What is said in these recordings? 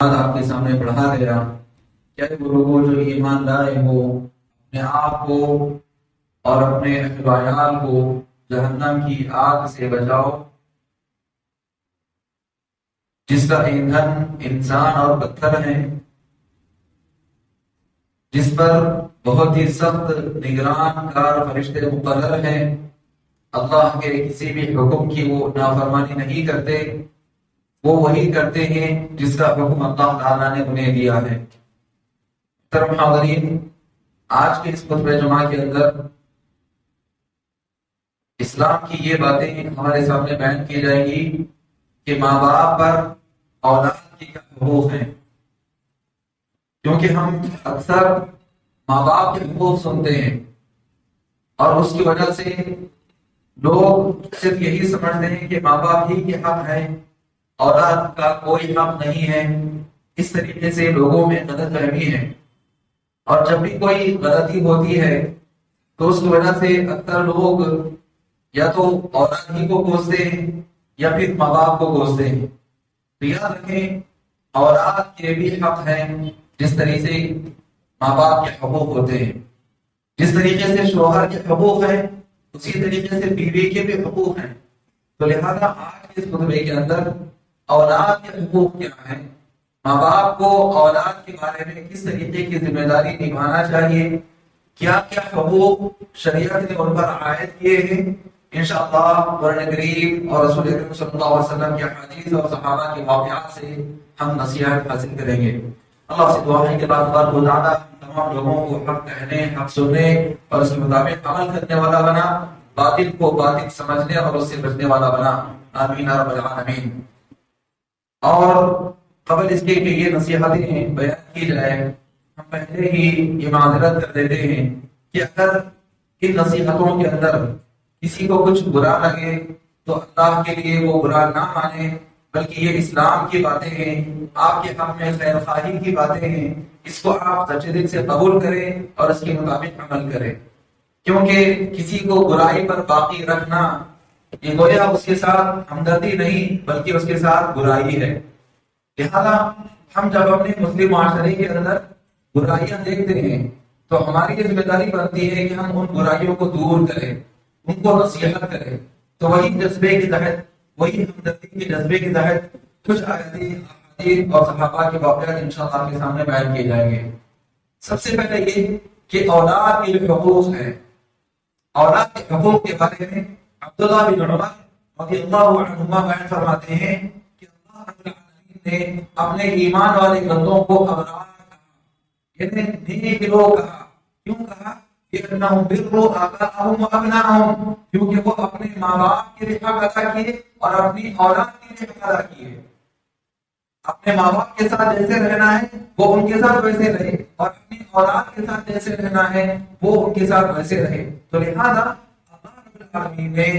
آپ کے سامنے پڑھا گیا کہ وہ لوگ جو ایمان لائے وہ اپنے آپ کو اور اپنے اہل و عیال کو جہنم کی آگ سے بچاؤ جس کا ایندھن انسان اور پتھر ہے، جس پر بہت ہی سخت نگران کار فرشتے مقرر ہیں، اللہ کے کسی بھی حکم کی وہ نافرمانی نہیں کرتے، وہ وہی کرتے ہیں جس کا حکم اللہ تعالیٰ نے انہیں دیا ہے۔ محترم حاضرین، آج کے اس خطبہ جمعہ کے اندر اسلام کی یہ باتیں ہمارے سامنے بیان کی جائیں گی کہ ماں باپ پر اولاد کی کیا حقوق ہیں، کیونکہ ہم اکثر ماں باپ کے حقوق سنتے ہیں اور اس کی وجہ سے لوگ صرف یہی سمجھتے ہیں کہ ماں باپ ہی کے حق ہے، اولاد کا کوئی حق نہیں ہے۔ اس طریقے سے لوگوں میں غلط فہمی ہے، اور جب بھی کوئی غلطی ہوتی ہے تو اس کی وجہ سے اکثر لوگ یا تو اولاد ہی کو کوستے ہیں یا پھر ماں باپ کو کوستے ہیں۔ تو یاد رکھیں، اولاد کے بھی حق ہیں جس طریقے سے ماں باپ کے حقوق ہوتے ہیں، جس طریقے سے شوہر کے حقوق ہیں اسی طریقے سے بیوی کے بھی حقوق ہیں۔ تو لہذا آج کے اس خطبے کے اندر اولاد کے حقوق کیا ہیں، ماں باپ کو اولاد کے بارے میں کس طریقے کی ذمہ داری نبھانا چاہیے، کیا کیا حقوق شریعت نے ان پر عائد کیے ہیں، انشاءاللہ قرآن کریم اور رسول کریم صلی اللہ علیہ وسلم کی حدیث اور صحابہ کے واقعات سے ہم نصیحت حاصل کریں گے۔ اللہ سے دعا ہے کہ اللہ تعالیٰ تمام لوگوں کو حق کہنے، حق سننے اور اس کے مطابق عمل کرنے والا بنا، باطل کو باطل سمجھنے اور اس سے بچنے والا بنا، آمین یا رب العالمین۔ اور قبل اس کے کہ یہ نصیحتیں بیان کی جائے، ہم پہلے ہی یہ معذرت کر دیتے ہیں کہ اگر ان نصیحتوں کے اندر کسی کو کچھ برا لگے تو اللہ کے لیے وہ برا نہ مانے، بلکہ یہ اسلام کی باتیں ہیں، آپ کے حق میں خیر خواہی کی باتیں ہیں، اس کو آپ سچے دل سے قبول کریں اور اس کے مطابق عمل کریں، کیونکہ کسی کو برائی پر باقی رکھنا یہ گویا اس کے ساتھ ہمدردی نہیں بلکہ اس کے ساتھ برائی ہے۔ لہذا ہم جب اپنے مسلم معاشرے کے اندر برائیاں دیکھتے ہیں تو ہماری یہ ذمہ داری بنتی ہے کہ ہم ان برائیوں کو دور کریں، ان کو نصیحت کریں۔ تو وہی جذبے کے تحت، وہی ہمدردی کے جذبے کے تحت کچھ آیتیں، احادیث اور صحابہ کے واقعات انشاءاللہ آپ کے سامنے بیان کیے جائیں گے۔ سب سے پہلے یہ کہ اولاد کے جو حقوق ہیں، اولاد کے حقوق کے بارے میں عبداللہ بن عمر رضی اللہ عنہما بیان فرماتے ہیں کہ اللہ رب العالمین نے اپنے ایمان والے بندوں کو ابرار کہا، یعنی نیک لوگ کہا۔ کیوں کہا؟ لِأَنَّهُمْ بِرُّوا آبَاءَهُمْ وَأَبْنَاءَهُمْ، کیونکہ وہ اپنے ماں باپ کے بھی حق ادا کیے اور اپنی اولاد کے بھی حق ادا کیے۔ اپنے ماں باپ کے ساتھ جیسے رہنا ہے وہ ان کے ساتھ ویسے رہے، اور اپنی اولاد کے ساتھ جیسے رہنا ہے وہ ان کے ساتھ ویسے رہے۔ تو لہذا اللہ رب العالمین نے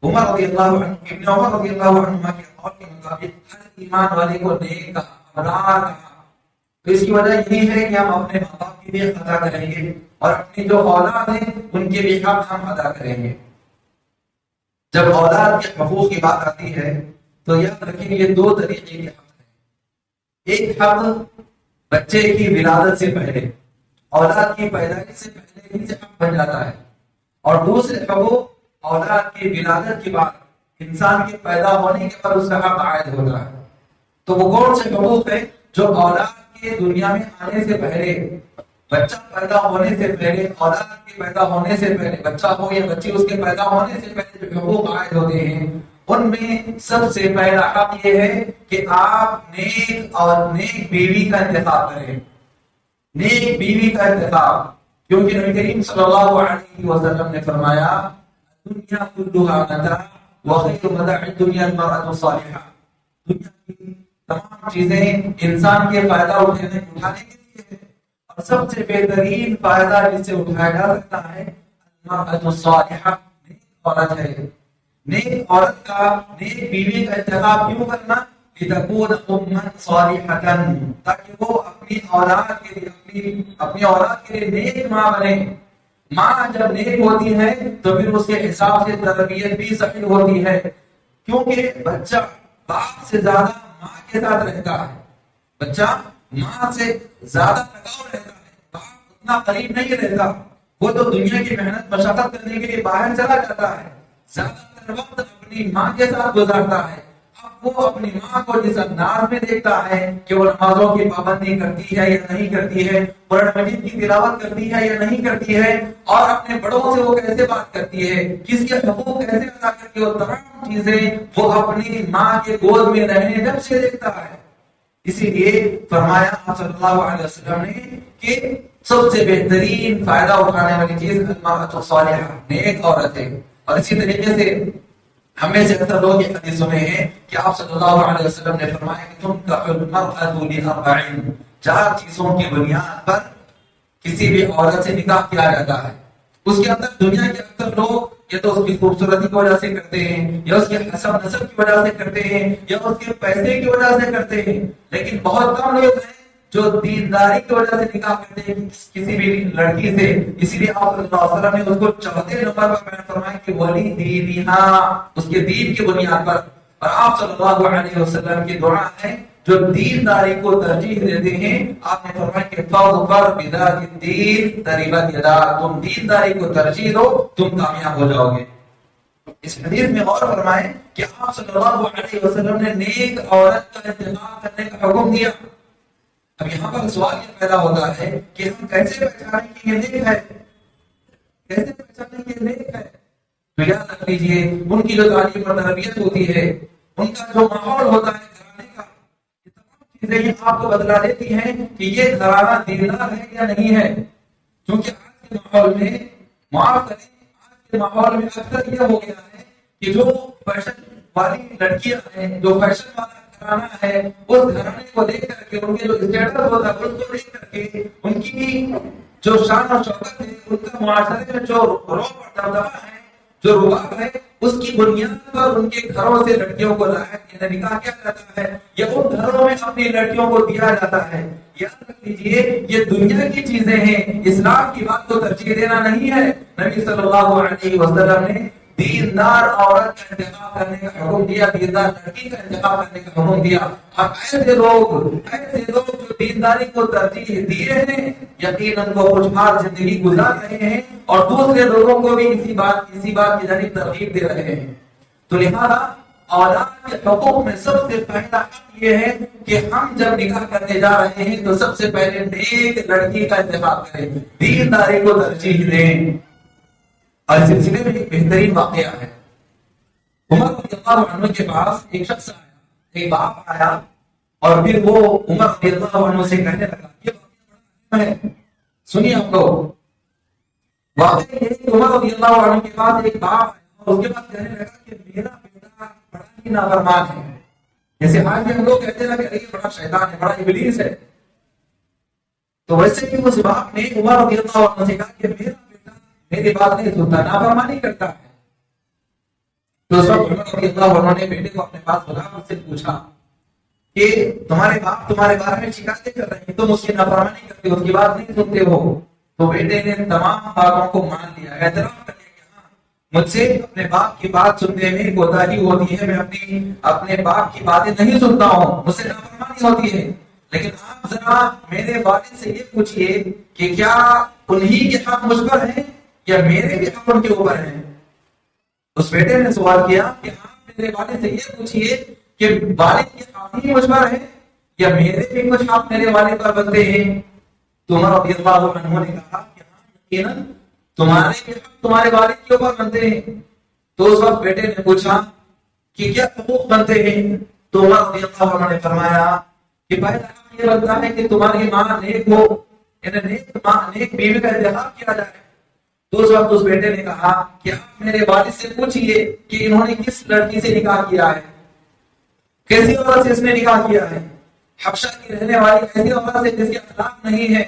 عمر رضی اللہ عنہ، ابن عمر رضی اللہ عنہ کے قول کے مطابق ہر ایمان والے کو نیک کہا، ابرار کہا۔ تو اس کی وجہ یہی ہے کہ ہم اپنے ماں باپ کی بھی حق ادا کریں گے اور اپنی جو اولاد ہے ان کے بھی حق ہم ادا کریں گے۔ جب اولاد کے حقوق کی بات آتی ہے تو یاد رکھیں یہ دو طریقے کے حق ہیں۔ ایک حق بچے کی ولادت سے پہلے، اولاد کی پیدائش سے پہلے ہی سے حق بن جاتا ہے، اور دوسرے حقوق اولاد کی ولادت کے بعد انسان کے پیدا ہونے کے بعد اس کا حق عائد ہوتا ہے۔ تو وہ کون سے حقوق ہیں جو اولاد کے دنیا میں آنے سے پہلے، بچہ پیدا ہونے سے پہلے، اولاد کے پیدا ہونے سے پہلے، بچہ ہو یا بچی اس کے پیدا ہونے سے پہلے جو حقوق عائد ہوتے ہیں، ان میں سب سے پہلا حق یہ ہے کہ آپ نیک اور نیک بیوی کا انتخاب کریں، نیک بیوی کا انتخاب، کیونکہ نبی کریم صلی اللہ علیہ وسلم نے فرمایا دنیا کلھا متاع وخیر متاع الدنیا المرأة الصالحہ، دنیا کی تمام چیزیں انسان کے فائدہ اٹھانے کے لیے ہے، اور سب سے بہترین فائدہ جس سے اٹھایا جا سکتا ہے المرأة الصالحہ، نیک عورت ہے۔ نیک عورت کا، نیک بیوی کا انتخاب کیوں کرنا؟ لتكون أما صالحة، تاکہ وہ اپنی اولاد کے لیے نیک ماں بنے۔ ماں جب نیک ہوتی ہے تو پھر اس کے حساب سے تربیت بھی صحیح ہوتی ہے، کیونکہ بچہ باپ سے زیادہ ماں کے ساتھ رہتا ہے۔ بچہ ماں سے زیادہ لگاؤ رہتا ہے، باپ اتنا قریب نہیں رہتا، وہ تو دنیا کی محنت مشقت کرنے کے لیے باہر چلا جاتا ہے، زیادہ تر وقت اپنی ماں کے ساتھ گزارتا ہے۔ اب وہ اپنی ماں کو جس انداز میں دیکھتا ہے کہ وہ نمازوں کی پابندی کرتی ہے یا نہیں کرتی ہے، قرآن مجید کی تلاوت کرتی ہے یا نہیں کرتی ہے، اور اپنے بڑوں سے وہ کیسے بات کرتی ہے، کس کے حقوق کیسے ادا کرتی ہے، وہ تمام چیزیں وہ اپنی ماں کے گود میں رہنے جب سے دیکھتا ہے۔ اسی لیے فرمایا آپ صلی اللہ علیہ وسلم نے کہ سب سے بہترین فائدہ اٹھانے والی چیز المرأۃ الصالحہ، نیک عورت ہے۔ اور اسی طریقے سے ہمیں سے اکثر لوگ یہ حدیث سنے ہیں کہ آپ صلی اللہ علیہ وسلم نے فرمایا کہ تنکح المرأۃ لأربع، 4 چیزوں کی بنیاد پر کسی بھی عورت سے نکاح کیا جاتا ہے۔ اس کے اندر دنیا کے اکثر لوگ یا تو اس کی خوبصورتی کی وجہ سے کرتے ہیں، یا اس کے حسب نسب کی وجہ سے کرتے ہیں، یا اس کے پیسے کی وجہ سے کرتے ہیں، لیکن بہت کم لوگ ہیں جو دینداری کی وجہ سے نکاح کرتے ہیں کسی بھی لڑکی سے۔ اسی لیے آپ صلی اللہ علیہ وسلم نے اس کو 4 نمبر پر بیان فرمایا کہ ولی دینہا، اس کے دین کی بنیاد پر۔ اور آپ صلی اللہ علیہ وسلم کی دعا ہے جو دینداری کو ترجیح دیتے ہیں، آپ نے فرمایا کہ فاظفر بذات الدین تربت یداک، تم دینداری کو ترجیح دو، تم کامیاب ہو جاؤ گے۔ اس حدیث میں غور فرمائیں کہ آپ صلی اللہ علیہ وسلم نے نیک عورت کا انتخاب کرنے کا حکم دیا۔ اب یہاں پر سوال یہ پیدا ہوتا ہے کہ ہم کیسے پہچانیں کہ یہ نیک ہے، کیسے پہچانیں کہ یہ نیک ہے؟ تو یاد رکھ لیجیے ان کی جو تعلیم اور تربیت ہوتی ہے، ان کا جو ماحول ہوتا ہے گھرانے کا، یہ تمام چیزیں یہ آپ کو بتلا دیتی ہیں کہ یہ گھرانہ دیندار ہے یا نہیں ہے۔ کیونکہ آج کے ماحول میں معاف کریں، آج کے ماحول میں اکثر یہ ہو گیا ہے کہ جو فیشن والی لڑکیاں ہیں، جو فیشن والا گھرانہ ہے، اس گھرانے کو دیکھ کر کے ان کے جو اسٹیٹس ہوتا ہے اس کو دیکھ کر کے ان کی جو شان اور شوکت ہے، ان کا معاشرے میں جو رعب اور دبدبہ ہے، جو رباب ہے، اس کی بنیاد پر ان کے گھروں سے لڑکیوں کو لایا نکاح کیا جاتا ہے، یا ان گھروں میں اپنی لڑکیوں کو دیا جاتا ہے۔ یاد رکھ لیجیے یہ دنیا کی چیزیں ہیں، اسلام کی بات کو ترجیح دینا نہیں ہے۔ نبی صلی اللہ علیہ وسلم نے دیندار عورت کا انتخاب کرنے کا حکم دیا، دیندار لڑکی کا انتخاب کرنے کا حکم دیا۔ اب ایسے لوگ جو دینداری کو ترجیح دیے ہیں، یقیناً وہ خوشحال زندگی گزار رہے ہیں اور دوسرے لوگوں کو بھی اسی بات کی جانب ترغیب دے رہے ہیں۔ تو لہذا اولاد کے حقوق میں سب سے پہلا حق یہ ہے کہ ہم جب نکاح کرنے جا رہے ہیں تو سب سے پہلے نیک لڑکی کا انتخاب کریں، دینداری کو ترجیح دیں۔ اور اس سلسلے میں ایک بہترین واقعہ ہے۔ عمر رضی اللہ عنہ کے پاس ایک شخص آیا، ایک باپ آیا، اور پھر وہ عمر رضی اللہ عنہ سے کہنے لگا، یہ واقعہ بڑا اہم ہے، سنیے آپ لوگ۔ واقعہ یہ ہے کہ عمر رضی اللہ عنہ کے پاس ایک باپ آیا اور اس کے بعد کہنے لگا کہ میرا بیٹا بڑا ہی نافرمان ہے۔ جیسے آج بھی ہم لوگ کہتے ہیں کہ یہ بڑا شیطان ہے، بڑا ابلیس ہے، تو ویسے ہی اس باپ نے عمر رضی اللہ عنہ سے کہا کہ میرا میری بات نہیں سنتا، نافرمانی کرتا ہے۔ تو اس وقت عمر رضی اللہ عنہ نے بیٹے کو اپنے پاس بلا کر سے پوچھا کہ تمہارے باپ تمہارے بارے میں شکایتیں کر رہے ہیں، تم اس کی نافرمانی کرتے ہو، اس کی بات نہیں سنتے ہو۔ تو بیٹے نے تمام باتوں کو مان لیا، اعتراف کر لیا کہ ہاں مجھ سے اپنے باپ کی بات سننے میں کوتاہی ہوتی ہے، میں اپنے باپ کی باتیں نہیں سنتا ہوں، مجھ سے نافرمانی ہوتی ہے۔ لیکن آپ ذرا میرے والد سے یہ پوچھئے کہ کیا انہی کے حق مجھ پر ہیں یا میرے بھی حق ان کے اوپر ہیں؟ اس بیٹے نے سوال کیا کہ آپ میرے والد سے یہ پوچھئے کہ والد کے حق ہی مجھ پر ہیں یا میرے بھی کچھ حق میرے والد پر بنتے ہیں؟ تو عمر رضی اللہ عنہ نے کہا کہ ہاں یقیناً تمہارے بھی حق تمہارے والد کے اوپر بنتے ہیں۔ تو اس وقت بیٹے نے پوچھا کہ کیا حقوق بنتے ہیں؟ تو عمر رضی اللہ عنہ نے فرمایا کہ پہلا حق یہ بنتا ہے کہ تمہاری ماں نیک ہو، یعنی نیک بیوی کا انتخاب کیا جائے۔ تو اس وقت اس بیٹے نے کہا کہ آپ میرے والد سے پوچھئے کہ انہوں نے کس لڑکی سے نکاح کیا ہے، کیسی عورت سے اس نے نکاح کیا ہے؟ حبشہ کی رہنے والی ایسی عورت سے جس کے اخلاق نہیں ہے،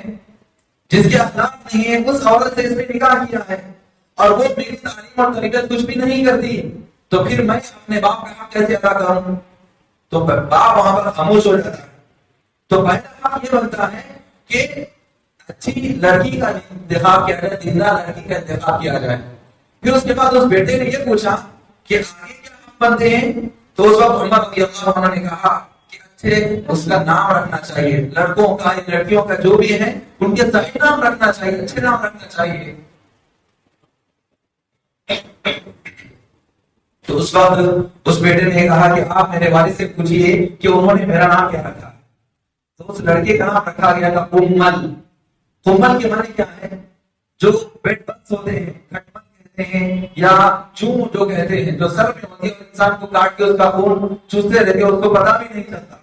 اس عورت سے اس نے نکاح کیا ہے، اور وہ میری تعلیم اور تربیت کچھ بھی نہیں کرتی، تو پھر میں اپنے باپ کا حق کیسے ادا کروں؟ تو باپ وہاں پر خاموش ہو جاتا ہے۔ تو پہلا حق یہ بنتا ہے کہ اچھی لڑکی کا انتخاب کیا جائے، دیندار لڑکی کا انتخاب کیا جائے۔ پھر اس کے بعد اس بیٹے نے یہ پوچھا کہ آگے کیا حق بنتے ہیں؟ تو اس وقت عمر رضی اللہ عنہ نے کہا کہ اچھے اس کا نام رکھنا چاہیے، لڑکوں کا لڑکیوں کا جو بھی ہے ان کے صحیح نام رکھنا چاہیے، اچھے نام رکھنا چاہیے۔ تو اس وقت اس بیٹے نے کہا کہ آپ میرے والد سے پوچھئے کہ انہوں نے میرا نام کیا رکھا۔ تو اس لڑکے کا نام رکھا گیا تھا قمل۔ قمل کے معنی کیا ہے؟ جو بیڈ بگس ہوتے ہیں، کھٹمل کہتے ہیں، یا چوں جو کہتے ہیں، جو سر میں ہوتی ہے اور انسان کو کاٹ کے اس کا خون چوستے رہتے ہیں، اس کو پتا بھی نہیں چلتا۔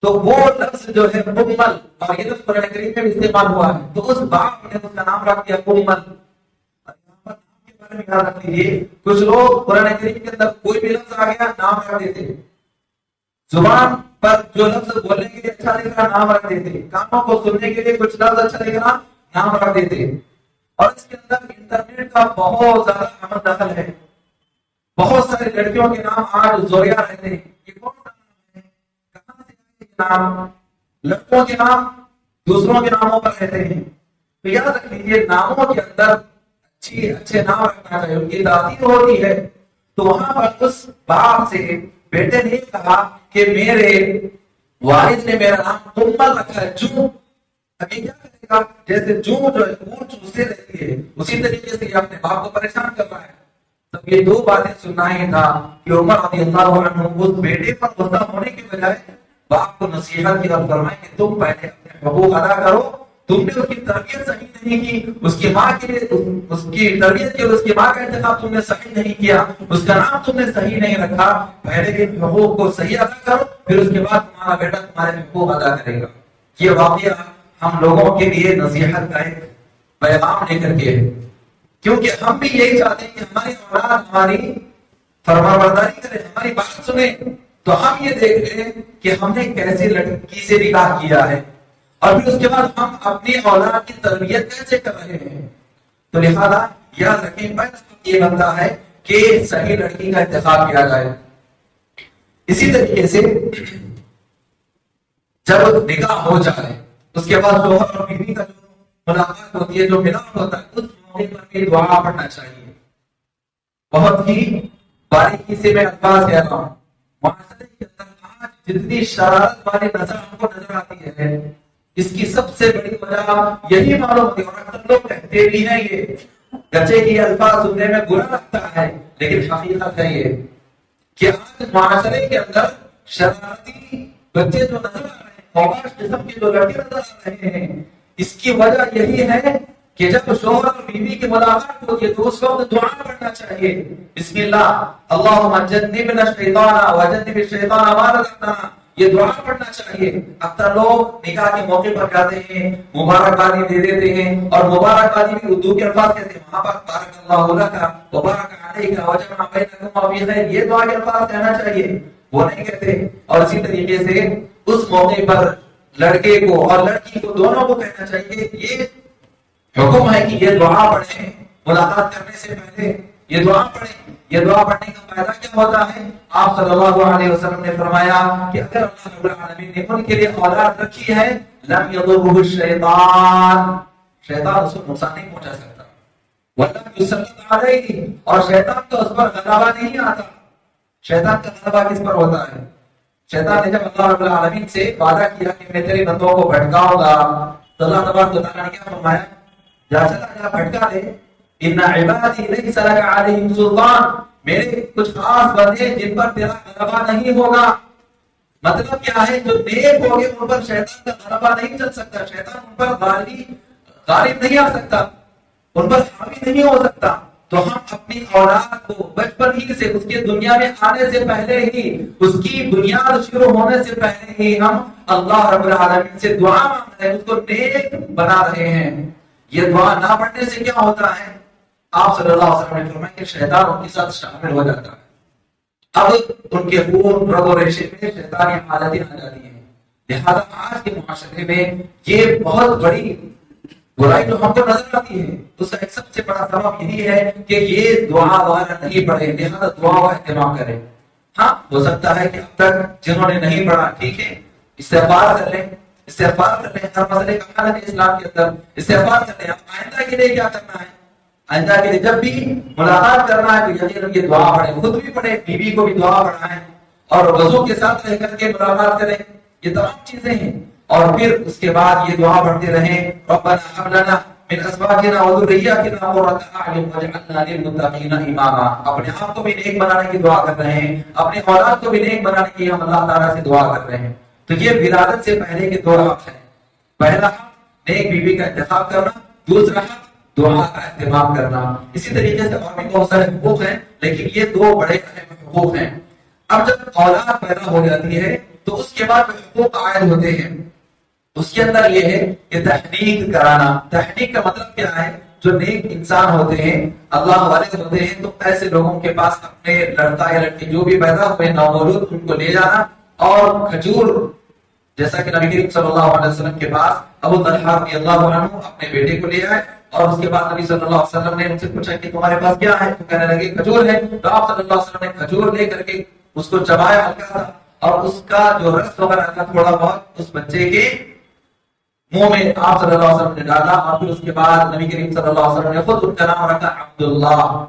تو وہ لفظ جو ہے قمل، اور یہ لفظ قرآن کریم میں بھی استعمال ہوا ہے، تو اس باپ نے اس کا نام رکھ دیا قمل۔ یاد رکھ لیجیے، کچھ لوگ قرآن کریم کے اندر کوئی بھی لفظ آ گیا نام رکھ دیتے، زبان پر جو لفظ بولنے کے لیے اچھا لگ رہا نام رکھ دیتے، کانوں کو سننے کے لیے کچھ لفظ اچھا لگ رہا نام رکھ دیتے۔ اور اس کے اندر انٹرنیٹ کا بہت زیادہ عمل دخل ہے۔ بہت ساری لڑکیوں کے نام آج زوریا رہتے ہیں، یہ کون سا نام ہے؟ کہاں سے آئے یہ نام؟ لڑکوں کے نام دوسروں کے ناموں پر رہتے ہیں۔ تو یاد رکھ لیجیے، ناموں کے اندر اچھے نام رکھنا چاہیے، ان کی تاثیر ہوتی ہے۔ تو وہاں پر اس باپ سے بیٹے نے کہا کہ میرے والد نے میرا نام قمل رکھا ہے، جو ابھی کیا کرے گا؟ جیسے جو ہے خون چوستے رہتی ہے، اسی طریقے سے یہ اپنے باپ کو پریشان کر رہا ہے۔ تب یہ دو باتیں سننا ہی تھا کہ عمر رضی اللہ عنہ اس بیٹے پر غصہ ہونے کی بجائے باپ کو نصیحت کی اور فرمائے کہ تم پہلے اپنے حقوق ادا کرو، تم نے اس کی تربیت صحیح نہیں کی، اس کی ماں کے لیے اس کی تربیت کی اور اس کی ماں کا انتخاب تم نے صحیح نہیں کیا، اس کا نام تم نے صحیح نہیں رکھا، پہلے ان حقوق کو صحیح ادا کرو، پھر اس کے بعد تمہارا بیٹا تمہارے حقوق ادا کرے گا۔ یہ واقعہ ہم لوگوں کے لیے نصیحت کا ایک پیغام لے کر کے ہے، کیونکہ ہم بھی یہی چاہتے ہیں کہ ہماری اولاد ہماری فرمانبرداری کرے، ہماری بات سنے۔ تو ہم یہ دیکھ لیں کہ ہم نے کیسے لڑکی سے نکاح کیا ہے، اور پھر اس کے بعد ہم اپنی اولاد کی تربیت کیسے کر رہے ہیں۔ تو لہذا یاد رکھیں، پہلا یہ بنتا ہے کہ صحیح لڑکی کا انتخاب کیا جائے۔ اسی طریقے سے جب نکاح ہو جائے اس کے بعد شوہر اور بیوی کا جو ملاقات ہوتی ہے، جو ملاپ ہوتا ہے، اس موقع پر بھی دعا پڑھنا چاہیے۔ بہت ہی باریکی سے میں الفاظ کہہ رہا ہوں، معاشرے کے اندر آج جتنی شرارت والی نظر ہم کو نظر آتی ہے، اس کی سب سے بڑی وجہ یہی معلوم ہوتی ہے، اور اکثر لوگ کہتے بھی ہیں یہ گچے کی الفاظ سننے میں برا لگتا ہے، لیکن حقیقت ہے یہ کہ آج معاشرے کے اندر شرارتی بچے جو نظر آ رہے ہیں، خوباش قسم کے جو لڑکے نظر آ رہے ہیں، اس کی وجہ یہی ہے کہ جب شوہر اور بیوی کی ملاقات ہوتی ہے تو اس وقت دعا پڑھنا چاہیے، بسم اللہ اللہم جنبنا الشیطان وجنب الشیطان ما رزقتنا، یہ دعا پڑھنا چاہیے۔ اکثر لوگ نکاح کے موقع پر جاتے ہیں، مبارکبادی دے دیتے ہیں، اور مبارکبادی بھی اردو کے الفاظ کہتے ہیں، وہاں پر بارک اللہ لک وبارک علیک وجمع بینکما فی خیر، یہ دعا کے الفاظ کہنا چاہیے، وہ نہیں کہتے۔ اور اسی طریقے سے اس موقع پر لڑکے کو اور لڑکی کو دونوں کو کہنا چاہیے، یہ حکم ہے کہ یہ دعا پڑھیں، ملاقات کرنے سے پہلے یہ دعا پڑھیں۔ یہ دعا پڑھنے کا فائدہ کیا ہوتا ہے؟ آپ صلی اللہ علیہ وسلم نے فرمایا کہ اگر اللہ رب العالمین نے ان کے لیے اولاد رکھی ہے، لم یضرہ الشیطان، شیطان اس کو نقصان نہیں پہنچا سکتا، ولم یسلط علیہ، اور شیطان تو اس پر غلبہ نہیں آتا۔ شیطان کا غلبہ کس پر ہوتا ہے؟ شیطان نے جب اللہ رب العالمین سے وعدہ کیا کہ میں تیرے بندوں کو بھٹکاؤں گا، تو اللہ تبارک و تعالیٰ نے کیا فرمایا؟ جا چلا جا بھٹکا دے، ان عبادی لیس لک علیہم سلطان، میرے کچھ خاص بندے جن پر تیرا غلبہ نہیں ہوگا۔ مطلب کیا ہے؟ جو نیک ہو گئے ان پر شیطان کا غلبہ نہیں چل سکتا، شیطان ان پر غالب نہیں آ سکتا، ان پر حاوی نہیں ہو سکتا۔ تو ہم اپنی اولاد کو بچپن ہی سے، اس کے دنیا میں آنے سے پہلے ہی، اس کی بنیاد شروع ہونے سے پہلے ہی ہم اللہ رب العالمین سے دعا مانگ رہے ہیں، اس کو نیک بنا رہے ہیں۔ یہ دعا نہ پڑھنے سے کیا ہوتا ہے؟ آپ صلی اللہ علیہ وسلم نے فرمایا کہ شیطان ان کے ساتھ شامل ہو جاتا ہے، اب ان کے خون رگ و ریشے میں شیطانی حالتیں آ جاتی ہیں۔ لہذا آج کے معاشرے میں یہ بہت بڑی برائی جو ہم کو نظر آتی ہے، اس کا ایک سب سے بڑا سبب یہی ہے کہ یہ دعا وغیرہ نہیں پڑھے، لہذا دعا کا اہتمام کریں۔ ہاں ہو سکتا ہے کہ اب تک جنہوں نے نہیں پڑھا، ٹھیک ہے، استغفار کر لیں، استغفار کر لیں، ہر مسئلے کا حل ہے اسلام کے اندر، استغفار کر لیں۔ اب آئندہ کے لیے کیا کرنا ہے؟ آئندہ کے لیے جب بھی ملاقات کرنا ہے تو یقیناً یہ دعا پڑھیں، خود بھی پڑھیں، بیوی کو بھی دعا پڑھائیں، اور وضو کے ساتھ رہ کر کے ملاقات کریں، یہ تمام چیزیں ہیں. اور پھر اس کے بعد یہ دعا پڑھتے رہیں، ربنا هب لنا من ازواجنا وذرياتنا قرة اعين واجعلنا للمتقين اماما. اپنے آپ کو بھی نیک بنانے کی دعا کر رہے ہیں، اپنے اولاد کو بھی نیک بنانے کی ہم اللہ تعالیٰ سے دعا کر رہے ہیں. تو یہ ولادت سے پہلے کے دو حق ہیں. پہلا حق نیک بیوی کا انتخاب کرنا، دوسرا حق دعا کا اہتمام کرنا. اسی طریقے سے اور بھی بہت سارے حقوق ہیں، لیکن یہ دو بڑے اہم حقوق ہیں. اب جب اولاد پیدا ہو جاتی ہے تو اس کے بعد حقوق عائد ہوتے ہیں. اس کے اندر یہ ہے کہ تحقیق کرانا. تحقیق کا مطلب کیا ہے؟ جو نیک انسان ہوتے ہیں، اللہ والے ہوتے ہیں، تو ایسے لوگوں کے پاس اپنے لڑکا یا لڑکی جو بھی پیدا ہوئے نومولود ان کو لے جانا اور کھجور، جیسا کہ نبی کریم صلی اللہ علیہ وسلم کے پاس ابو طلحہ رضی اللہ عنہ اپنے بیٹے کو لے آئے اور اس کے بعد نبی صلی اللہ علیہ وسلم نے ان سے پوچھا کہ تمہارے پاس کیا ہے؟ تو کہنے لگے کھجور ہے. تو آپ صلی اللہ علیہ وسلم نے کھجور لے کر کے اس کو چبایا ہلکا تھا اور اس کا جو رس وغیرہ تھا تھوڑا بہت اس بچے کے منہ میں آپ صلی اللہ علیہ وسلم نے ڈالا. اور پھر اس کے بعد نبی کریم صلی اللہ علیہ وسلم نے خود ان کا نام رکھا عبداللہ.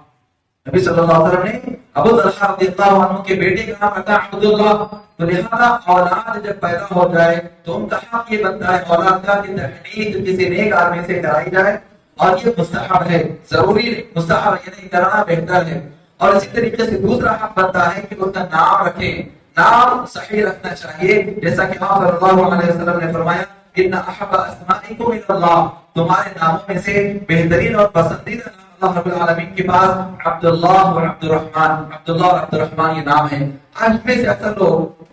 نبی صلی اللہ علیہ وسلم نے ابو طلحہ رضی اللہ عنہ کے بیٹے کا نام رکھا عبداللہ. تو لہذا اولاد جب پیدا ہو جائے تو ان کا حق یہ بنتا ہے اولاد کا کہ تحقیق کسی نیک آدمی سے کرائی جائے، اور یہ مستحب ہے، ضروری مستحب یہ نہیں کرنا بہتر ہے. اور اسی طریقے سے دوسرا حق بنتا ہے کہ اس کا نام رکھیں. نام صحیح رکھنا چاہیے، جیسا کہ آپ صلی اللہ علیہ وسلم نے فرمایا ان احب اسمائکم الی اللہ، تمہارے ناموں میں سے بہترین اور پسندیدہ نام اللہ رب العالمین کے پاس عبداللہ و عبد الرحمن. عبداللہ اور عبد الرحمن یہ نام ہے. آج میں سے اکثر لوگ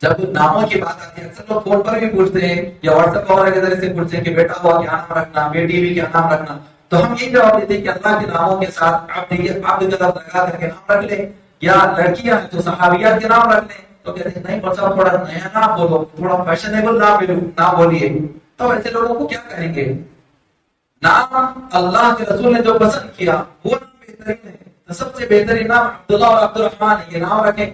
جب ناموں کی بات آتی ہے اکثر لوگ فون پر بھی پوچھتے ہیں یا واٹس ایپ وغیرہ کے ذریعے سے پوچھتے ہیں کہ بیٹا ہوا کیا نام رکھنا، بیٹی بھی کیا نام رکھنا. تو ہم یہ جواب دیتے ہیں کہ اللہ کے ناموں کے ساتھ عبد کا لفظ لگا کر کے نام رکھ لیں، یا لڑکیاں ہیں تو صحابیات کے نام رکھ لیں. تو کہتے ہیں نہیں مطلب تھوڑا نیا نام بولو، تھوڑا فیشنیبل نام بولیے. تو ایسے لوگوں کو کیا کہیں گے؟ نام اللہ کے رسول نے جو پسند کیا وہ نام بہترین ہے. تو سب سے بہترین نام عبداللہ اور عبد الرحمن ہے، یہ نام رکھیں.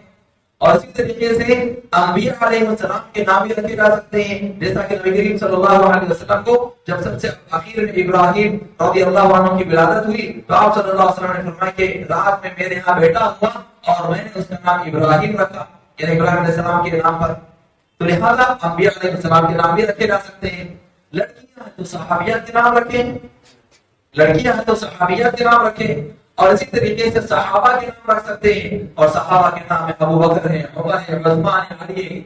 اور اسی طریقے سے انبیاء علیہ السلام کے نام بھی رکھے جا سکتے ہیں، جیسا کہ نبی کریم صلی اللہ علیہ وسلم کو جب سب سے آخر میں ابراہیم رضی اللہ عنہ کی ولادت ہوئی تو آپ صلی اللہ علیہ وسلم نے فرمایا کہ رات میں میرے یہاں بیٹا ہوا اور میں نے اس کا نام ابراہیم رکھا، یعنی ابراہیم علیہ السلام کے نام پر. تو لہذا انبیاء علیہ السلام کے نام بھی رکھے جا سکتے ہیں. لڑکیاں ہیں تو صحابیات کے نام رکھیں، لڑکیاں ہیں تو صحابیات کے نام رکھیں. اور اسی طریقے سے صحابہ کے نام رکھ سکتے ہیں، اور صحابہ کے نام ہے ابو بکر ہے، عمر ہے، عثمان ہے، علی ہے.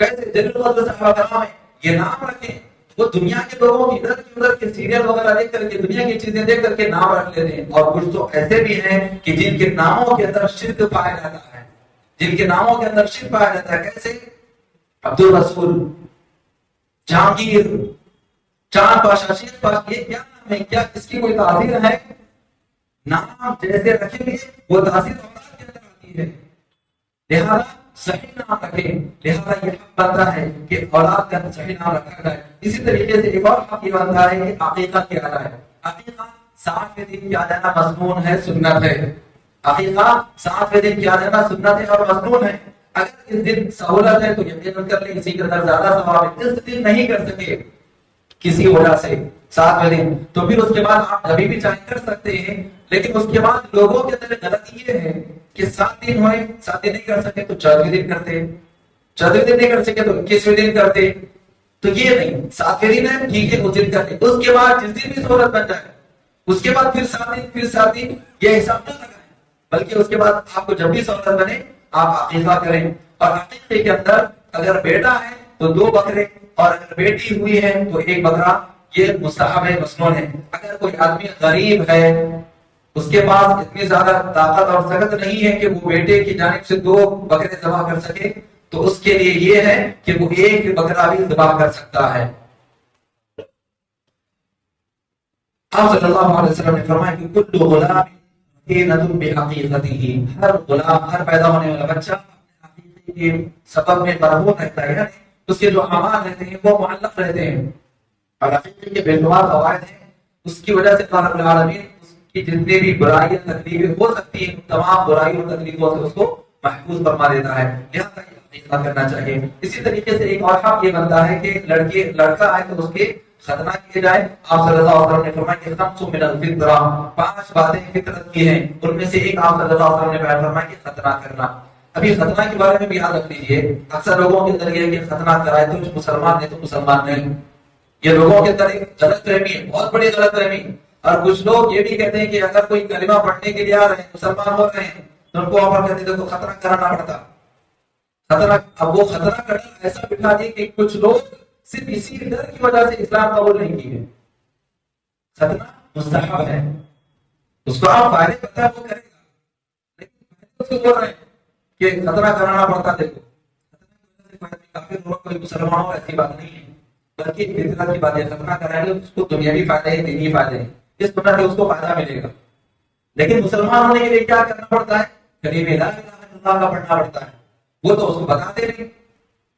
کیسے جلیل القدر صحابہ کا نام ہے، یہ نام رکھیں. وہ دنیا کے لوگوں کی ادھر کے سیریل وغیرہ دیکھ کر کے، دنیا کی چیزیں دیکھ کر کے نام رکھ لیتے ہیں. اور کچھ تو ایسے بھی ہیں کہ جن کے ناموں کے اندر شرک پایا جاتا ہے، جن کے ناموں کے اندر شرک پایا جاتا ہے. کیسے؟ عبد الرسول، جہانگیر، چاند پاشا، شیر پاشا، یہ کیا نام ہے؟ کیا اس کی کوئی تعبیر ہے؟ نام جیسے رکھیں گے وہ تاثیر اولاد کے اندر آتی ہے. لہذا صحیح نام رکھیں. لہذا یہ حق بنتا ہے کہ اولاد کا صحیح نام رکھا جائے. اسی طریقے سے ایک اور حق یہ بنتا ہے کہ عقیقہ کیا جائے. عقیقہ 7ویں دن کیا جانا مسنون ہے، سنت ہے. عقیقہ 7ویں دن کیا جانا سنت ہے اور مسنون ہے. اگر اس دن سہولت ہے تو یقین کر لیں اسی کے اندر زیادہ ثواب ہے. اس دن نہیں کر سکے کسی وجہ سے 7ویں دن، تو پھر اس کے بعد آپ کبھی بھی چاہے کر سکتے ہیں. لیکن اس کے بعد لوگوں کے اندر غلطی یہ ہے کہ 7 دن ہوئے، 7 دن نہیں کر سکے تو 14ویں دن کرتے، 14ویں دن نہیں کر سکے تو 21ویں دن کرتے. تو یہ نہیں، 7ویں دن ہے ٹھیک ہے اس دن کرتے. اس کے بعد جس دن بھی سہولت بن جائے اس کے بعد پھر 7 دن، پھر 7 دن، یہ حساب نہ لگائیں، بلکہ اس کے بعد آپ کو جب بھی سہولت بنے آپ عقیقہ کریں. اور عقیقے کے اندر اگر بیٹا ہے تو 2 بکرے، اور اگر بیٹی ہوئی ہے تو 1 بکرا. یہ مستحب ہے، مسنون ہے. اگر کوئی آدمی غریب ہے، اس کے پاس اتنی زیادہ طاقت اور طاقت نہیں ہے کہ وہ بیٹے کی جانب سے 2 بکرے ذبح کر سکے، تو اس کے لیے یہ ہے کہ وہ 1 بکرا بھی ذبح کر سکتا ہے. آپ صلی اللہ علیہ وسلم نے فرمایا کہ کل غلام رہینۃ بعقیقتہ، ہر غلام، ہر پیدا ہونے والا بچہ اپنے عقیقے کے سبب میں مرہون رہتا ہے، اس کے جو اعمال رہتے ہیں وہ معلق رہتے ہیں. اور عقیقے کے بے شمار فوائد ہیں. اس کی وجہ سے اللہ رب العالمین اس کی جتنی بھی برائیاں تکلیفیں ہو سکتی ہیں تمام برائیوں اور تکلیفوں سے اس کو محفوظ فرما دیتا ہے. لہٰذا یہ عقیقہ کرنا چاہیے. اسی طریقے سے ایک اور حق یہ بنتا ہے کہ لڑکا آئے تو اس کے ختنہ کیے جائے. آپ صلی اللہ علیہ وسلم نے فرمایا کہ خمس من الفطرہ، 5 باتیں فطرت کی ہیں، ان میں سے ایک آپ صلی اللہ علیہ وسلم نے بیان فرمایا کہ ختنہ کرنا. ابھی ختنہ کے بارے میں بھی یاد رکھ لیجیے، اکثر لوگوں کے اندر یہ ہے کہ ختنہ کرائے تو مسلمان نہیں تو مسلمان نہیں، یہ لوگوں کے اندر ایک غلط فہمی ہے، بہت بڑی غلط فہمی۔ اور کچھ لوگ یہ بھی کہتے ہیں کہ اگر کوئی کلمہ پڑھنے کے لیے آ رہے ہیں، مسلمان ہو رہے ہیں، تو ان کو وہاں پر کہتے ہیں تو ختنہ کرانا پڑتا۔ ختنہ، اب وہ ختنہ کرنا ایسا بٹھا دی کہ کچھ لوگ صرف اسی ڈر کی وجہ سے اسلام قبول نہیں کیے۔ ختنہ مستحب ہے، اس کو آپ فائدے پتہ ہے وہ کرے گا، لیکن اس کو بول رہے ہیں کہ ختنہ کرانا پڑتا۔ دیکھو کافی لوگ کوئی مسلمان ہو ایسی بات نہیں ہے، بلکہ فطرت کی بات ہے، ختنہ کرائیں گے اس کو دنیاوی فائدے ہیں، دینی فائدے ہیں، اس طرح سے اس کو فائدہ ملے گا۔ لیکن مسلمان ہونے کے لیے کیا کرنا پڑتا ہے؟ کلمہ لا الہ الا اللہ کا پڑھنا پڑتا ہے، وہ تو اس کو بتاتے نہیں،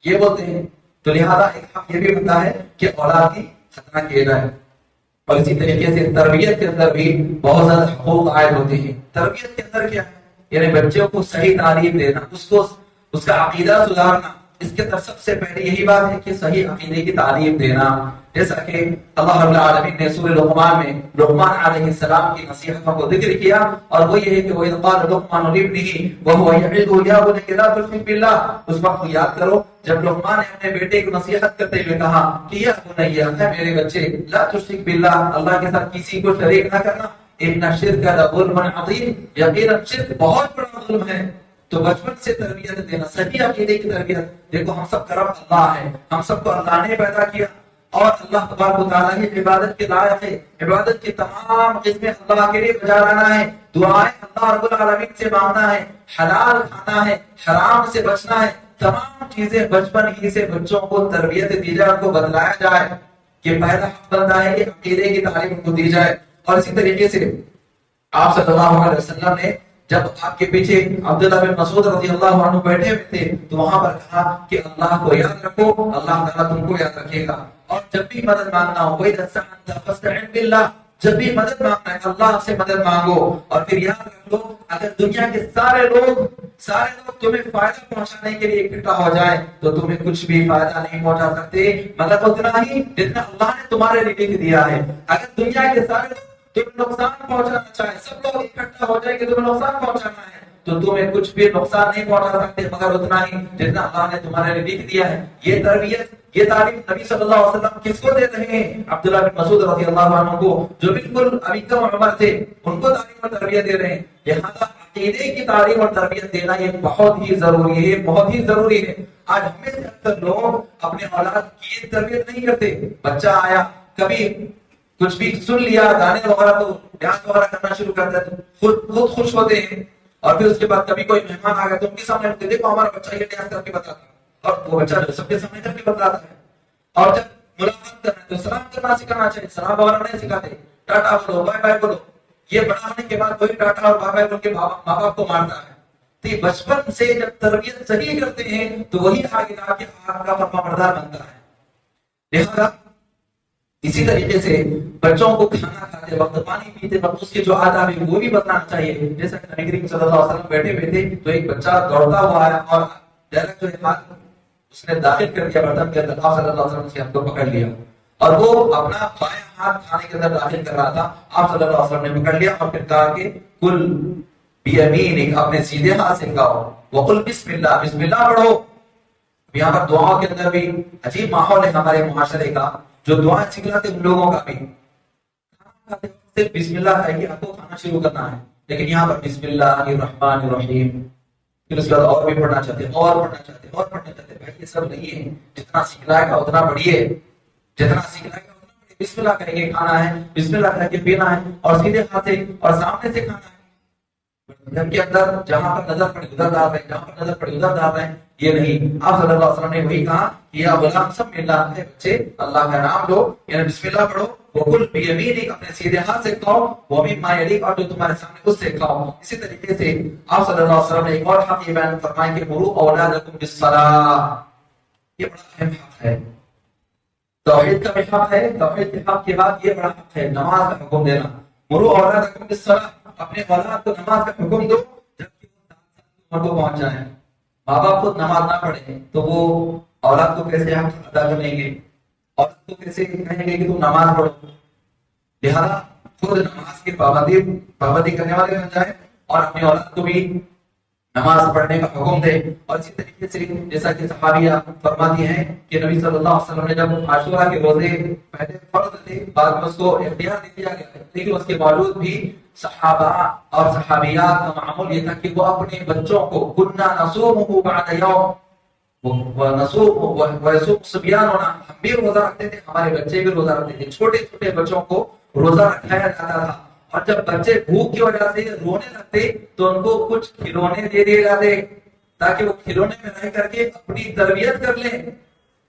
یہ بولتے ہیں۔ تو لہذا ایک حق یہ بھی بنتا ہے کہ اولاد کی ختنہ کیا جائے۔ اور اسی طریقے سے تربیت کے اندر بھی بہت زیادہ حقوق عائد ہوتے ہیں۔ تربیت کے اندر کیا ہے؟ یعنی بچوں کو صحیح تعلیم دینا، اس کا عقیدہ سدھارنا۔ اس کے اندر سب سے پہلے یہی بات ہے کہ صحیح عقیدے کی تعلیم دینا، جیسا کہ اللہ رب العالمین نے سورہ لقمان میں لقمان علیہ السلام کی نصیحتوں کو ذکر کیا، اور وہ یہ ہے کہ وَإِذْ قَالَ لُقْمَانُ لِابْنِهِ وَهُوَ يَعِظُهُ يَا بُنَيَّ لَا تُشْرِكْ بِاللَّهِ۔ اس وقت یاد کرو جب لقمان نے اپنے بیٹے کو نصیحت کرتے ہوئے کہا کہ یا بنی، اے میرے بچے، لا تشرک باللہ، اللہ کے ساتھ کسی کو شریک نہ کرنا، ان الشرک لظلم عظیم، یقینا شرک بہت بڑا ظلم ہے۔ تو بچپن سے تربیت دینا، صحیح عقیدے کی تربیت۔ دیکھو ہم سب کا رب اللہ ہے، ہم سب کو اللہ نے پیدا کیا، اور اللہ تبارک و تعالیٰ ہی عبادت کے لائق ہے۔ عبادت کی تمام قسمیں اللہ کے لیے بجا لانا ہے، دعائیں اللہ رب العالمین سے مانگنا ہے، حلال کھانا ہے، حرام سے بچنا ہے۔ تمام چیزیں بچپن ہی سے بچوں کو تربیت دی جائے، ان کو بتلایا جائے کہ پہلا حق بنتا ہے کہ عقیدے کی تعلیم کو دی جائے۔ اور اسی طریقے سے آپ صلی اللہ علیہ وسلم نے جب آپ کے پیچھے عبداللہ بن مسعود رضی اللہ عنہ بیٹھے ہوئے تھے تو وہاں پر کہا کہ اللہ کو یاد رکھو، اللہ تعالیٰ تم کو یاد رکھے گا۔ اور جب بھی مدد مانگنا ہو، وَإِذَا اسْتَعَنْتَ فَاسْتَعِنْ بِاللَّهِ، جب بھی مدد مانگنا ہے اللہ سے مدد مانگو۔ اور پھر یاد رکھ لو، اگر دنیا کے سارے لوگ تمہیں فائدہ پہنچانے کے لیے اکٹھا ہو جائیں تو تمہیں کچھ بھی فائدہ نہیں پہنچا سکتے مگر اتنا ہی جتنا اللہ نے تمہارے لیے لکھ دیا ہے۔ اگر دنیا کے سارے لوگ تمہیں نقصان پہنچانا چاہے، سب لوگ اکٹھا ہو جائے کہ تمہیں نقصان پہنچانا ہے، تو تمہیں کچھ بھی نقصان نہیں پہنچا سکتے مگر اتنا ہی جتنا اللہ نے تمہارے لیے لکھ دیا ہے۔ یہ تربیت، یہ تعلیم نبی صلی اللہ علیہ وسلم کس کو دے رہے ہیں؟ عبداللہ بن مسعود رضی اللہ عنہ کو، جو بالکل ابھی کم عمر تھے، ان کو تعلیم اور تربیت دے رہے ہیں۔ لہذا عقیدے کی تعلیم اور تربیت دینا یہ بہت ہی ضروری ہے، بہت ہی ضروری ہے۔ آج ہمیں سے اکثر لوگ اپنے اولاد کی تربیت نہیں کرتے۔ بچہ آیا، کبھی کچھ بھی سن لیا، گانے وغیرہ تو ڈانس وغیرہ کرنا شروع کرتا ہے، خود خوش ہوتے ہیں، اور پھر اس کے بعد کبھی کوئی مہمان آ گیا تو ان کے سامنے دیکھو ہمارا بچہ یہ ڈانس کر کے بتاتا ہے، اور وہ بچہ جو سب کے سامنے کر کے بتاتا ہے۔ اور جب ملاقات کرنا ہے تو سلام کرنا سکھانا چاہیے، سلام وغیرہ نہیں سکھاتے، ٹاٹا بولو، بائے بائے بولو۔ یہ بڑا ہونے کے بعد وہی ٹاٹا اور بائے بائے بول کے ماں باپ کو مارتا ہے۔ تو یہ بچپن سے جب تربیت صحیح کرتے ہیں تو وہی آگے جا کے آپ کا فرمانبردار بنتا ہے۔ لہذا اسی طریقے سے بچوں کو کھانا کھاتے وقت، پانی پیتے وقت اس کے جو آداب ہیں وہ بھی بتانا چاہیے۔ جیسا کہ نبی کریم صلی اللہ علیہ وسلم بیٹھے ہوئے تھے تو ایک بچہ دوڑتا ہوا آیا اور ڈائریکٹ جو ہاتھ اس نے داخل کر دیا برتن کے اندر، آپ صلی اللہ علیہ وسلم سے ہاتھ کو پکڑ لیا، اور وہ اپنا بائیں ہاتھ کھانے کے اندر داخل کر رہا تھا۔ آپ صلی اللہ علیہ وسلم نے پکڑ لیا اور پھر کہا کہ کل بیمینک، اپنے سیدھے ہاتھ سے کھاؤ، وقل بسم اللہ، بسم اللہ پڑھو۔ یہاں پر دعاؤں کے اندر بھی عجیب ماحول ہے ہمارے معاشرے کا، جو دعائیں سکھلاتے ان لوگوں کا بھی کھانا کھاتے صرف بسم اللہ ہے کہ آپ کو کھانا شروع کرنا ہے، لیکن یہاں پر بسم اللہ الرحمن الرحیم، پھر اس کے بعد اور بھی پڑھنا چاہتے ہیں، اور پڑھنا چاہتے ہیں، اور پڑھنا چاہتے ہیں۔ بھائی یہ سب نہیں ہے، جتنا سکھلائے گا اتنا بڑھیے، جتنا سکھلائے گا اتنا بڑھیے۔ بسم اللہ کہیں گے کھانا ہے، بسم اللہ کہہ کے پینا ہے، اور سیدھے ہاتھ سے اور سامنے سے کھانا ہے۔ گھر کے اندر جہاں پر نظر پڑے ادھر ڈال رہے ہیں، جہاں پر نظر پڑے ادھر ڈال رہے ہیں، یہ نہیں۔ آپ صلی اللہ علیہ وسلم نے وہی کہا کہ یا غلام سب اللہ ہے، بچے اللہ کا نام لو، یعنی بسم اللہ پڑھو، وکل بیمینک، اپنے سیدھے ہاتھ سے کھاؤ، ومما یلیک، اور جو تمہارے سامنے اس سے کھاؤ۔ اسی طریقے سے آپ صلی اللہ علیہ وسلم نے ایک اور حق یہ بیان فرمایا کہ مروا اولادکم بالصلاۃ، یہ بڑا اہم حق ہے، توحید کا بھی حق ہے، توحید کے حق کے بعد یہ بڑا حق ہے نماز کا حکم دینا۔ مروا اولادکم بالصلاۃ، اپنے اولاد کو نماز کا حکم دو جبکہ وہ عمر کو پہنچ جائیں۔ ماں باپ خود نماز نہ پڑھیں تو وہ اولاد کو کیسے حق ادا کریں گے، اولاد کو کیسے کہیں گے کہ تم نماز پڑھو؟ لہذا خود نماز کی پابندی کرنے والے بن جائیں اور اپنی اولاد کو بھی نماز پڑھنے کا حکم دے. اور اسی طریقے سے جیسا کہ صحابیہ فرماتی ہیں کہ نبی صلی اللہ علیہ وسلم نے جب عاشورہ کے روزے پہلے فرض تھے، بعد میں اس کو اختیار دے دیا گیا، لیکن اس کے باوجود بھی صحابہ اور صحابیات کا معمول یہ تھا کہ وہ اپنے بچوں کو كنا نصومه بعد يوم ويصوم صبياننا، ہم بھی روزہ رکھتے تھے، ہمارے بچے بھی روزہ رکھتے تھے. چھوٹے چھوٹے بچوں کو روزہ رکھایا جاتا تھا، اور جب بچے بھوک کی وجہ سے رونے لگتے تو ان کو کچھ کھلونے دے دیے جاتے تاکہ وہ کھلونے میں رہ کر کے اپنی تربیت کر لیں،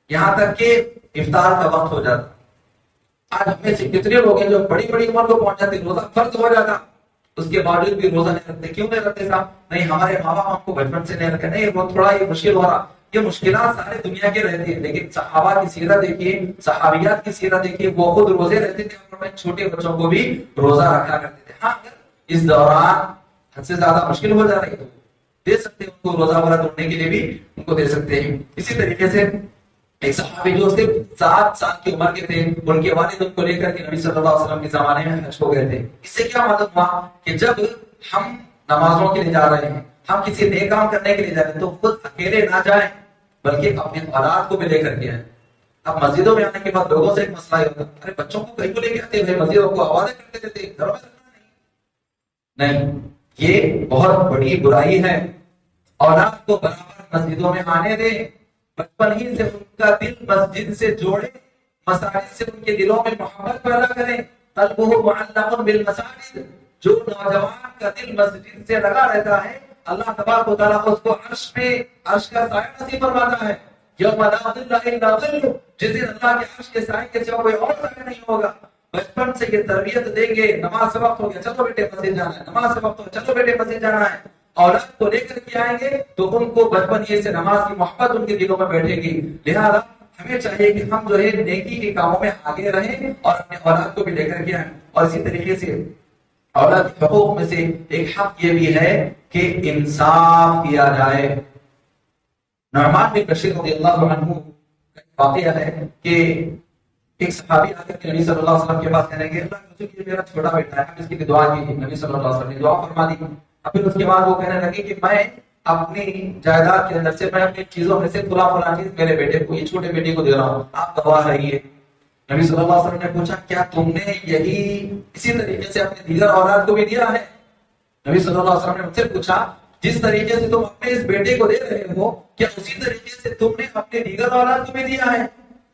یہاں تک کہ افطار کا وقت ہو جاتا. آج ہمیں سے کتنے لوگ ہیں جو بڑی بڑی عمر کو پہنچ جاتے، روزہ فرض ہو جاتا، اس کے باوجود بھی روزہ نہیں رکھتے. کیوں نہیں رکھتے صاحب؟ نہیں ہمارے ماں باپ ہم کو بچپن سے نہیں رکھے، نہیں وہ تھوڑا یہ مشکل ہو رہا. یہ مشکلات سارے دنیا کے رہتی ہیں، لیکن صحابہ کی سیرت دیکھیے، صحابیات کی سیرت دیکھیے، وہ خود روزے رہتے تھے اور اپنے چھوٹے بچوں کو بھی روزہ رکھا کرتے تھے. ہاں اگر اس دوران حد سے زیادہ مشکل ہو جا رہی تو دے سکتے ہیں، ان کو روزہ وغیرہ توڑنے کے لیے بھی ان کو دے سکتے ہیں. اسی طریقے سے ایک صحابی جو صرف 7 سال کی عمر کے تھے، ان کے والد ان کو لے کر کے نبی صلی اللہ علیہ وسلم کے زمانے میں حج کو گئے تھے. اس سے کیا معلوم ہوا کہ جب ہم نمازوں کے لیے جا رہے ہیں، ہم کسی نیک کام کرنے کے لیے جا رہے ہیں، تو خود اکیلے نہ جائیں بلکہ اپنے اولاد کو بھی لے کر کے آئیں. اب مسجدوں میں آنے کے بعد لوگوں سے ایک مسئلہ ہوتا ہے، ارے بچوں کو کہیں کو لے کے آتے ہیں، مسجدوں کو آوازیں کرتے رہتے، گھروں میں رکھنا نہیں. یہ بہت بڑی برائی ہے. اولاد کو برابر مسجدوں میں آنے دیں، بچپن ہی سے ان کا دل مسجد سے جوڑے، مساجد سے ان کے دلوں میں محبت پیدا کریں. قلبہ معلق بالمساجد، جو نوجوان کا دل مسجد سے لگا رہتا ہے اللہ تبارک و تعالیٰ اس کو عرش کا سایہ نصیب فرماتا ہے. یوم لا ظل الا ظلہ، جس دن اللہ کے عرش کے سائے کے سوا کوئی اور سایہ نہیں ہوگا. بچپن سے یہ تربیت دیں گے، نماز سے وقت ہو گیا چلو بیٹے مسجد جانا ہے، نماز سے وقت ہو گیا چلو بیٹے مسجد جانا ہے. اولاد کو لے کر کے آئیں گے تو ان کو بچپن ہی سے نماز کی محبت ان کے دلوں میں بیٹھے گی. لہذا ہمیں چاہیے کہ ہم جو ہے نیکی کے کاموں میں آگے رہیں اور اپنے اولاد کو بھی لے کر کے آئیں. اور اسی طریقے سے اولاد کے حقوق میں سے ایک حق یہ بھی ہے کہ انصاف کیا جائے. نعمان بن بشیر رضی اللہ عنہ کا واقعہ ہے کہ ایک صحابی آ کر کے نبی صلی اللہ علیہ وسلم کے پاس کہنے لگے، اللہ کے رسول، یہ میرا چھوٹا بیٹا ہے، اس کی دعا کیجیے. نبی صلی اللہ علیہ وسلم نے دعا فرما دی. پھر اس کے بعد وہ کہنے لگے کہ میں اپنی جائیداد کے اندر سے، میں اپنی چیزوں میں سے فلاں چیز میرے بیٹے کو، یہ چھوٹے بیٹے کو دے رہا ہوں، آپ گواہ رہیے. نبی صلی اللہ علیہ وسلم نے پوچھا کیا تم نے یہی اسی طریقے سے اپنے دیگر اولاد کو بھی دیا ہے؟ نبی صلی اللہ علیہ وسلم نے مجھ سے پوچھا جس طریقے سے تم اپنے اس بیٹے کو دے رہے ہو کیا اسی طریقے سے تم نے اپنے دیگر اولاد کو بھی دیا ہے؟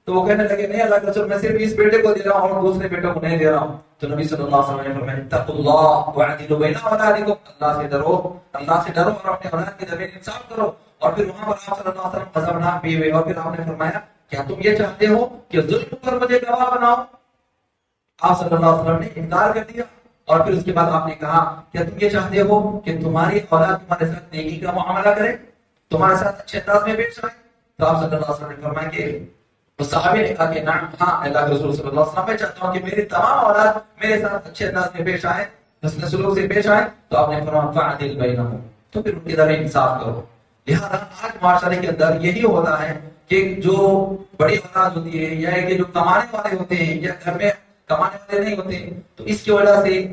تو وہ کہنے لگے نہیں اللہ کے رسول، میں صرف اس بیٹے کو دے رہا ہوں اور دوسرے بیٹوں کو نہیں دے رہا ہوں. تو نبی صلی اللہ علیہ وسلم نے فرمایا اتقوا اللہ واعدلوا بین اولادکم، اللہ سے ڈرو اور اپنے اولاد کے درمیان انصاف کرو. اور پھر وہاں پر آپ صلی اللہ علیہ وسلم غضبناک بھی ہوئے اور پھر آپ نے فرمایا کیا تم یہ چاہتے ہو کہ ظلم پر مجھے گواہ بناؤ؟ آپ صلی اللہ علیہ وسلم نے انکار کر دیا. اور پھر اس کے بعد آپ نے کہا کیا تم یہ چاہتے ہو کہ تمہاری اولاد تمہارے ساتھ نیکی کا معاملہ کرے، تمہارے ساتھ اچھے انداز میں پیش آئے؟ تو آپ صلی اللہ علیہ وسلم نے فرمایا کہ تو صحابہ نے کہا کہ نعم، ہاں اللہ کے رسول صلی اللہ علیہ وسلم، میں چاہتا ہوں کہ میری تمام اولاد میرے ساتھ اچھے انداز میں پیش آئے، حسن سلوک سے پیش آئے. تو آپ نے فرمایا فعدل بینہم، تو پھر ان کے درمیان انصاف کرو. لہذا آج معاشرے کے اندر یہی ہوتا ہے کہ جو بڑی اولاد ہوتی ہے یا کہ جو کمانے والے ہوتے ہیں یا گھر میں کمانے والے نہیں ہوتے، تو اس کی وجہ سے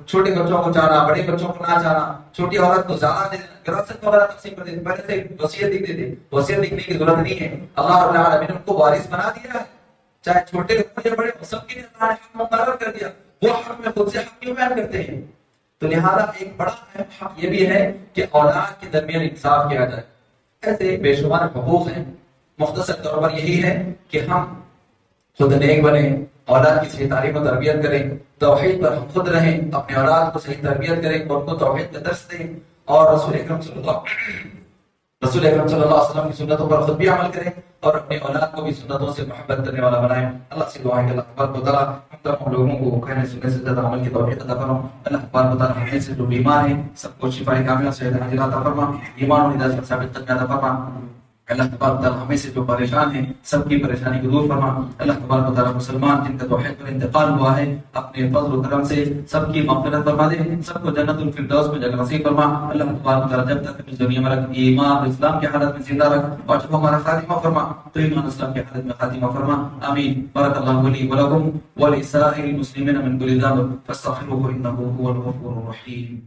چھوٹے بچوں کو چاہنا، بڑے بچوں کو نہ چاہنا، چھوٹی عورت کو زیادہ دینا، وراثت وغیرہ تقسیم کر دیتے. پہلے سے وصیت لکھ دیتے، وصیت لکھنے کی ضرورت نہیں ہے، اللہ رب العالمین نے ان کو وارث بنا دیا ہے، چاہے چھوٹے ہو یا بڑے، سب کے لیے اللہ نے حق مقرر کر دیا. وہ حق میں خود سے حق کیوں بیان کرتے ہیں؟ تو لہذا ایک بڑا اہم حق یہ بھی ہے کہ اولاد کے درمیان انصاف کیا جائے. ایسے بے شمار حقوق ہیں، مختصر طور پر یہی ہے کہ ہم خود نیک بنے، اولاد کی صحیح تعلیم و تربیت کریں، توحید پر ہم خود رہیں، اپنے اولاد کو صحیح تربیت کریں اور ان کو توحید کا درس دیں، اور رسول اکرم صلی اللہ علیہ وسلم کی سنتوں پر خود بھی عمل کریں اور اپنے اولاد کو بھی سنتوں سے محبت کرنے والا بنائیں. اللہ سے دعا ہے کہ اللہ تبارک و تعالیٰ ہم تمام لوگوں کو کہنے سننے سے زیادہ عمل کی توفیق عطا فرما. اللہ تبارک و تعالیٰ ہمیں سے جو بیمار ہیں سب کو شفا کاملہ صحت عاجلہ عطا فرما، ایمان و ہدایت پر ثابت قدمی عطا فرما. اللہ تبارک و تعالیٰ ہمیں سے جو پریشان ہیں سب کی پریشانی کو دور فرما. اللہ تبارک و تعالیٰ مسلمان جن کا توحید پر انتقال ہوا ہے اپنے فضل و کرم سے سب کی مغفرت فرما دے، سب کو جنت الفردوس میں جگہ نصیب فرما. اللہ تبارک و تعالیٰ جب تک اس دنیا میں رکھ ایمان اور اسلام کی حالت میں زندہ رکھ، اور جب ہمارا خاتمہ فرما تو ایمان اسلام کی حالت میں خاتمہ فرما. آمین. بارک اللہ لي ولكم ولسائر المسلمين من كل ذنب فاستغفروه انه هو الغفور الرحيم.